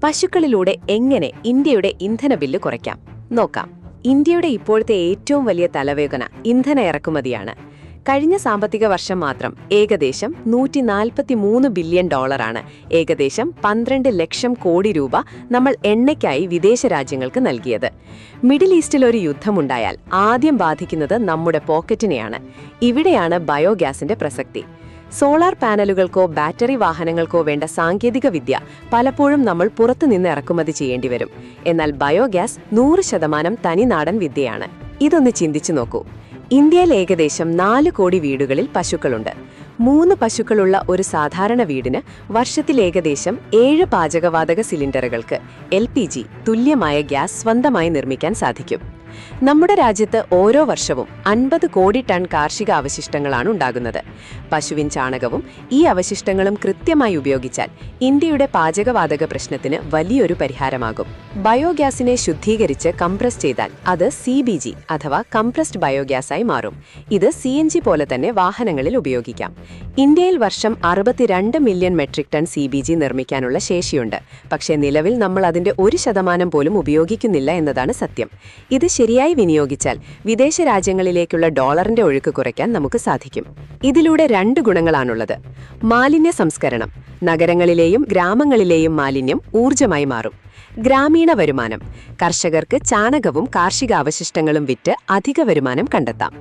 പശുക്കളിലൂടെ എങ്ങനെ ഇന്ത്യയുടെ ഇന്ധന ബില്ല് കുറയ്ക്കാം നോക്കാം. ഇന്ത്യയുടെ ഇപ്പോഴത്തെ ഏറ്റവും വലിയ തലവേദന ഇന്ധന ഇറക്കുമതിയാണ്. കഴിഞ്ഞ സാമ്പത്തിക വർഷം മാത്രം ഏകദേശം $143 ബില്യൺ, ഏകദേശം 12 ലക്ഷം കോടി രൂപ നമ്മൾ എണ്ണയ്ക്കായി വിദേശ രാജ്യങ്ങൾക്ക് നൽകിയത്. മിഡിൽ ഈസ്റ്റിൽ ഒരു യുദ്ധമുണ്ടായാൽ ആദ്യം ബാധിക്കുന്നത് നമ്മുടെ പോക്കറ്റിനെയാണ്. ഇവിടെയാണ് ബയോഗ്യാസിന്റെ പ്രസക്തി. സോളാർ പാനലുകൾക്കോ ബാറ്ററി വാഹനങ്ങൾക്കോ വേണ്ട സാങ്കേതിക വിദ്യ പലപ്പോഴും നമ്മൾ പുറത്തുനിന്ന് ഇറക്കുമതി ചെയ്യേണ്ടി വരും. എന്നാൽ ബയോഗ്യാസ് 100% തനിനാടൻ വിദ്യയാണ്. ഇതൊന്ന് ചിന്തിച്ചു നോക്കൂ. ഇന്ത്യയിൽ ഏകദേശം 4 കോടി വീടുകളിൽ പശുക്കളുണ്ട്. 3 പശുക്കളുള്ള ഒരു സാധാരണ വീടിന് വർഷത്തിൽ ഏകദേശം 7 പാചകവാതക സിലിണ്ടറുകൾക്ക് LPG തുല്യമായ ഗ്യാസ് സ്വന്തമായി നിർമ്മിക്കാൻ സാധിക്കും. നമ്മുടെ രാജ്യത്ത് ഓരോ വർഷവും 50 കോടി ടൺ കാർഷിക അവശിഷ്ടങ്ങളാണ് ഉണ്ടാകുന്നത്. പശുവിൻ ചാണകവും ഈ അവശിഷ്ടങ്ങളും കൃത്യമായി ഉപയോഗിച്ചാൽ ഇന്ത്യയുടെ പാചകവാതക പ്രശ്നത്തിന് വലിയൊരു പരിഹാരമാകും. ബയോഗ്യാസിനെ ശുദ്ധീകരിച്ച് കംപ്രസ് ചെയ്താൽ അത് CBG അഥവാ കംപ്രസ്ഡ് ബയോഗ്യാസായി മാറും. ഇത് CNG പോലെ തന്നെ വാഹനങ്ങളിൽ ഉപയോഗിക്കാം. ഇന്ത്യയിൽ വർഷം 62 മില്യൺ മെട്രിക് ടൺ CBG നിർമ്മിക്കാനുള്ള ശേഷിയുണ്ട്. പക്ഷേ നിലവിൽ നമ്മൾ അതിന്റെ 1% പോലും ഉപയോഗിക്കുന്നില്ല എന്നതാണ് സത്യം. ഇത് ശരിയായി വിനിയോഗിച്ചാൽ വിദേശ രാജ്യങ്ങളിലേക്കുള്ള ഡോളറിന്റെ ഒഴുക്ക് കുറയ്ക്കാൻ നമുക്ക് സാധിക്കും. ഇതിലൂടെ 2 ഗുണങ്ങളാണുള്ളത്. മാലിന്യ സംസ്കരണം. നഗരങ്ങളിലെയും ഗ്രാമങ്ങളിലെയും മാലിന്യം ഊർജ്ജമായി മാറും. ഗ്രാമീണ വരുമാനം. കർഷകർക്ക് ചാണകവും കാർഷിക അവശിഷ്ടങ്ങളും വിറ്റ് അധിക വരുമാനം കണ്ടെത്താം.